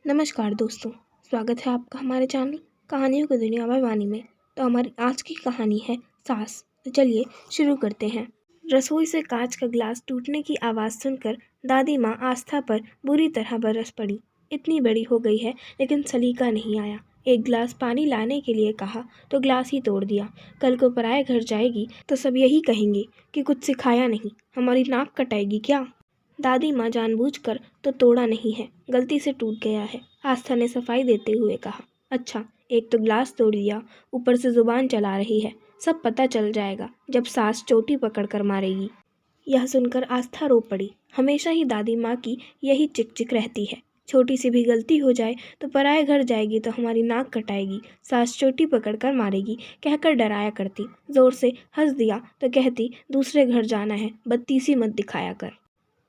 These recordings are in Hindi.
नमस्कार दोस्तों, स्वागत है आपका हमारे चैनल कहानियों की दुनिया में वाणी में। तो हमारी आज की कहानी है सास। तो चलिए शुरू करते हैं। रसोई से कांच का ग्लास टूटने की आवाज़ सुनकर दादी माँ आस्था पर बुरी तरह बरस पड़ी। इतनी बड़ी हो गई है लेकिन सलीका नहीं आया। एक गिलास पानी लाने के लिए कहा तो ग्लास ही तोड़ दिया। कल को पराए घर जाएगी तो सब यही कहेंगे कि कुछ सिखाया नहीं, हमारी नाक कटाएगी क्या। दादी माँ जानबूझकर तो तोड़ा नहीं है, गलती से टूट गया है, आस्था ने सफाई देते हुए कहा। अच्छा, एक तो ग्लास तोड़ दिया, ऊपर से जुबान चला रही है। सब पता चल जाएगा जब सास चोटी पकड़कर मारेगी। यह सुनकर आस्था रो पड़ी। हमेशा ही दादी माँ की यही चिक रहती है। छोटी सी भी गलती हो जाए तो पराए घर जाएगी तो हमारी नाक कटाएगी, सास चोटी पकड़कर मारेगी कहकर डराया करती। जोर से हंस दिया तो कहती दूसरे घर जाना है, बत्तीसी मत दिखाया कर।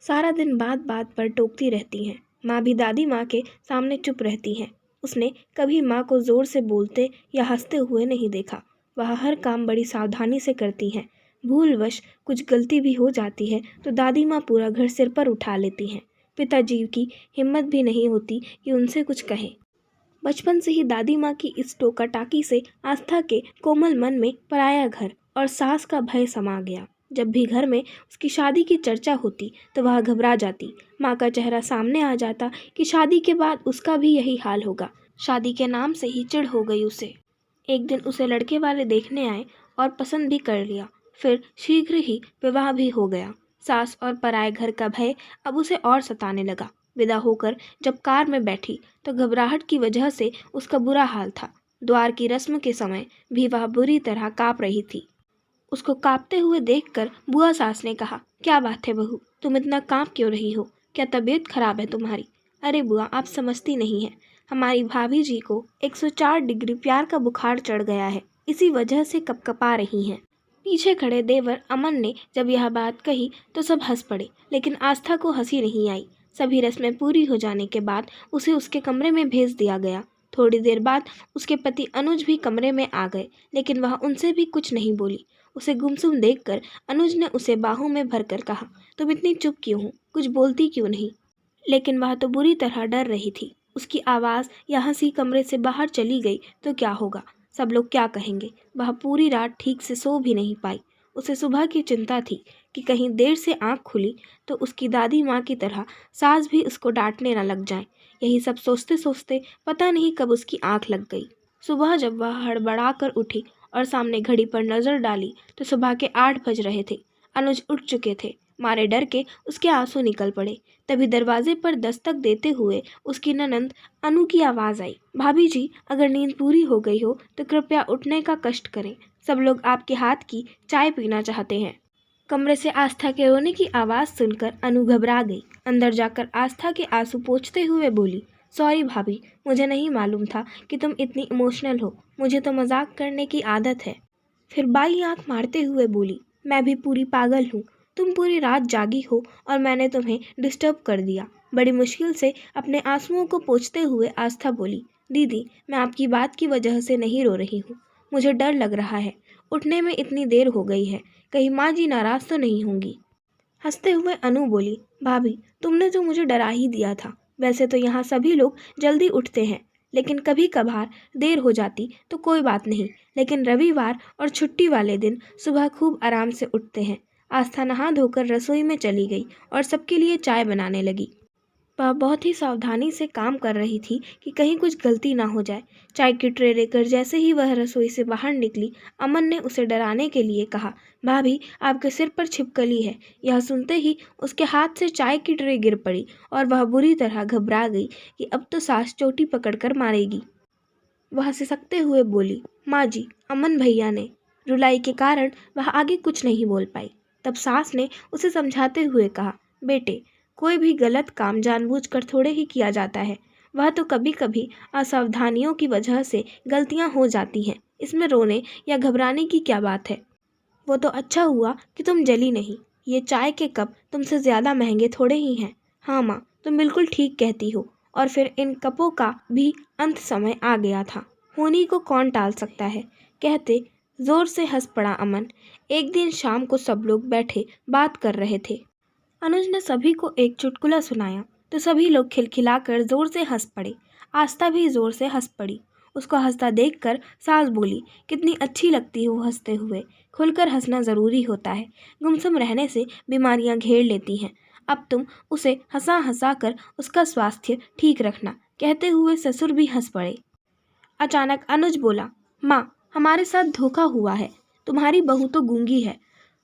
सारा दिन बात बात पर टोकती रहती हैं। माँ भी दादी माँ के सामने चुप रहती हैं। उसने कभी माँ को ज़ोर से बोलते या हंसते हुए नहीं देखा। वह हर काम बड़ी सावधानी से करती हैं। भूलवश कुछ गलती भी हो जाती है तो दादी माँ पूरा घर सिर पर उठा लेती हैं। पिताजी की हिम्मत भी नहीं होती कि उनसे कुछ कहें। बचपन से ही दादी माँ की इस टोका टाकी से आस्था के कोमल मन में पराया घर और सास का भय समा गया। जब भी घर में उसकी शादी की चर्चा होती तो वह घबरा जाती। माँ का चेहरा सामने आ जाता कि शादी के बाद उसका भी यही हाल होगा। शादी के नाम से ही चिढ़ हो गई उसे। एक दिन उसे लड़के वाले देखने आए और पसंद भी कर लिया। फिर शीघ्र ही विवाह भी हो गया। सास और पराए घर का भय अब उसे और सताने लगा। विदा होकर जब कार में बैठी तो घबराहट की वजह से उसका बुरा हाल था। द्वार की रस्म के समय भी वह बुरी तरह काँप रही थी। उसको कांपते हुए देखकर बुआ सास ने कहा, क्या बात है बहू, तुम इतना कांप क्यों रही हो, क्या तबीयत खराब है तुम्हारी। अरे बुआ, आप समझती नहीं हैं, हमारी भाभी जी को 104 डिग्री प्यार का बुखार चढ़ गया है, इसी वजह से कपकपा रही हैं। पीछे खड़े देवर अमन ने जब यह बात कही तो सब हंस पड़े, लेकिन आस्था को हंसी नहीं आई। सभी रस्में पूरी हो जाने के बाद उसे उसके कमरे में भेज दिया गया। थोड़ी देर बाद उसके पति अनुज भी कमरे में आ गए, लेकिन वह उनसे भी कुछ नहीं बोली। उसे गुमसुम देखकर अनुज ने उसे बाहों में भरकर कहा, तुम इतनी चुप क्यों हो, कुछ बोलती क्यों नहीं। लेकिन वह तो बुरी तरह डर रही थी। उसकी आवाज़ या हंसी कमरे से बाहर चली गई तो क्या होगा, सब लोग क्या कहेंगे। वह पूरी रात ठीक से सो भी नहीं पाई। उसे सुबह की चिंता थी कि कहीं देर से आंख खुली तो उसकी दादी माँ की तरह सास भी उसको डांटने न लग जाए। यही सब सोचते सोचते पता नहीं कब उसकी आंख लग गई। सुबह जब वह हड़बड़ा कर उठी और सामने घड़ी पर नजर डाली तो सुबह के 8 बज रहे थे। अनुज उठ चुके थे। मारे डर के उसके आंसू निकल पड़े। तभी दरवाजे पर दस्तक देते हुए उसकी ननंद अनु की आवाज़ आई, भाभी जी, अगर नींद पूरी हो गई हो तो कृपया उठने का कष्ट करें, सब लोग आपके हाथ की चाय पीना चाहते हैं। कमरे से आस्था के रोने की आवाज़ सुनकर अनु घबरा गई। अंदर जाकर आस्था के आंसू पोंछते हुए बोली, सॉरी भाभी, मुझे नहीं मालूम था कि तुम इतनी इमोशनल हो, मुझे तो मजाक करने की आदत है। फिर बाई आंख मारते हुए बोली, मैं भी पूरी पागल हूँ, तुम पूरी रात जागी हो और मैंने तुम्हें डिस्टर्ब कर दिया। बड़ी मुश्किल से अपने आंसुओं को पोंछते हुए आस्था बोली, दीदी, मैं आपकी बात की वजह से नहीं रो रही हूँ, मुझे डर लग रहा है, उठने में इतनी देर हो गई है, कहीं माँ जी नाराज तो नहीं होंगी। हंसते हुए अनु बोली, भाभी, तुमने तो मुझे डरा ही दिया था। वैसे तो यहाँ सभी लोग जल्दी उठते हैं, लेकिन कभी कभार देर हो जाती तो कोई बात नहीं, लेकिन रविवार और छुट्टी वाले दिन सुबह खूब आराम से उठते हैं। आस्था नहा धोकर रसोई में चली गई और सबके लिए चाय बनाने लगी। वह बहुत ही सावधानी से काम कर रही थी कि कहीं कुछ गलती ना हो जाए। चाय की ट्रे लेकर जैसे ही वह रसोई से बाहर निकली, अमन ने उसे डराने के लिए कहा, भाभी, आपके सिर पर छिपकली है। यह सुनते ही उसके हाथ से चाय की ट्रे गिर पड़ी और वह बुरी तरह घबरा गई कि अब तो सास चोटी पकड़कर मारेगी। वह सिसकते हुए बोली, माँ जी, अमन भैया ने। रुलाई के कारण वह आगे कुछ नहीं बोल पाई। तब सास ने उसे समझाते हुए कहा, बेटे, कोई भी गलत काम जानबूझकर थोड़े ही किया जाता है। वह तो कभी कभी असावधानियों की वजह से गलतियां हो जाती हैं, इसमें रोने या घबराने की क्या बात है। वो तो अच्छा हुआ कि तुम जली नहीं। ये चाय के कप तुमसे ज़्यादा महंगे थोड़े ही हैं। हाँ माँ, तुम बिल्कुल ठीक कहती हो। और फिर इन कपों का भी अंत समय आ गया था, होनी को कौन टाल सकता है, कहते जोर से हंस पड़ा अमन। एक दिन शाम को सब लोग बैठे बात कर रहे थे। अनुज ने सभी को एक चुटकुला सुनाया। तो सभी लोग खिलखिलाकर जोर से हंस पड़े। आस्था भी जोर से हंस पड़ी। उसको हंसता देखकर सास बोली, कितनी अच्छी लगती हो हंसते हुए। खुलकर हंसना ज़रूरी होता है। गुमसुम रहने से बीमारियां घेर लेती हैं। अब तुम उसे हंसा हंसा कर उसका स्वास्थ्य ठीक रखना। कहते हुए ससुर भी हंस पड़े। अचानक अनुज बोला, माँ, हमारे साथ धोखा हुआ है। तुम्हारी बहू तो गूंगी है।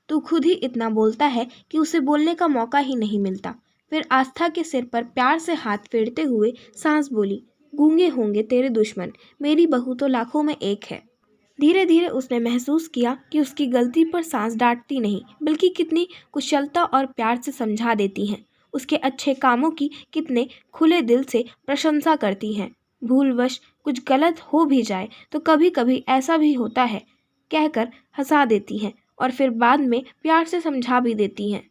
तू खुद ही इतना बोलता है कि उसे बोलने का मौका ही नहीं मिलता। फिर आस्था के सिर पर प्यार से हाथ फेरते हुए सास बोली, गूंगे होंगे तेरे दुश्मन, मेरी बहू तो लाखों में एक है। धीरे धीरे उसने महसूस किया कि उसकी गलती पर सास डांटती नहीं, बल्कि कितनी कुशलता और प्यार से समझा देती हैं। उसके अच्छे कामों की कितने खुले दिल से प्रशंसा करती हैं। भूलवश कुछ गलत हो भी जाए तो कभी कभी ऐसा भी होता है कहकर हंसा देती हैं और फिर बाद में प्यार से समझा भी देती हैं।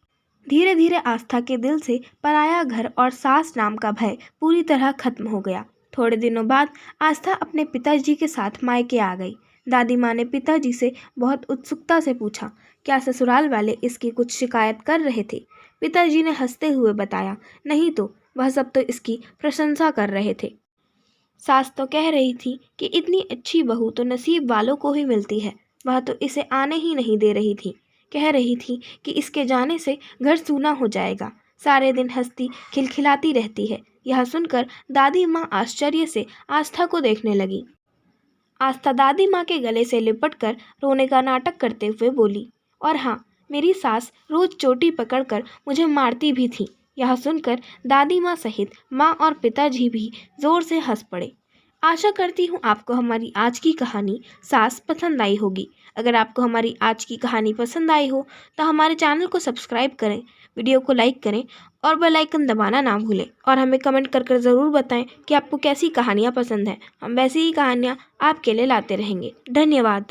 धीरे धीरे आस्था के दिल से पराया घर और सास नाम का भय पूरी तरह खत्म हो गया। थोड़े दिनों बाद आस्था अपने पिताजी के साथ मायके आ गई। दादी माँ ने पिताजी से बहुत उत्सुकता से पूछा, क्या ससुराल वाले इसकी कुछ शिकायत कर रहे थे? पिताजी ने हंसते हुए बताया, नहीं तो वह सब तो इसकी प्रशंसा कर रहे थे। सास तो कह रही थी कि इतनी अच्छी बहू तो नसीब वालों को ही मिलती है। वह तो इसे आने ही नहीं दे रही थी। कह रही थी कि इसके जाने से घर सूना हो जाएगा। सारे दिन हंसती खिलखिलाती रहती है। यह सुनकर दादी माँ आश्चर्य से आस्था को देखने लगी। आस्था दादी माँ के गले से लिपटकर रोने का नाटक करते हुए बोली, और हाँ, मेरी सास रोज चोटी पकड़कर मुझे मारती भी थी। यह सुनकर दादी माँ सहित माँ और पिताजी भी जोर से हंस पड़े। आशा करती हूँ आपको हमारी आज की कहानी सास पसंद आई होगी। अगर आपको हमारी आज की कहानी पसंद आई हो तो हमारे चैनल को सब्सक्राइब करें, वीडियो को लाइक करें और बेल आइकन दबाना ना भूलें। और हमें कमेंट कर ज़रूर बताएं कि आपको कैसी कहानियाँ पसंद हैं। हम वैसी ही कहानियाँ आपके लिए लाते रहेंगे। धन्यवाद।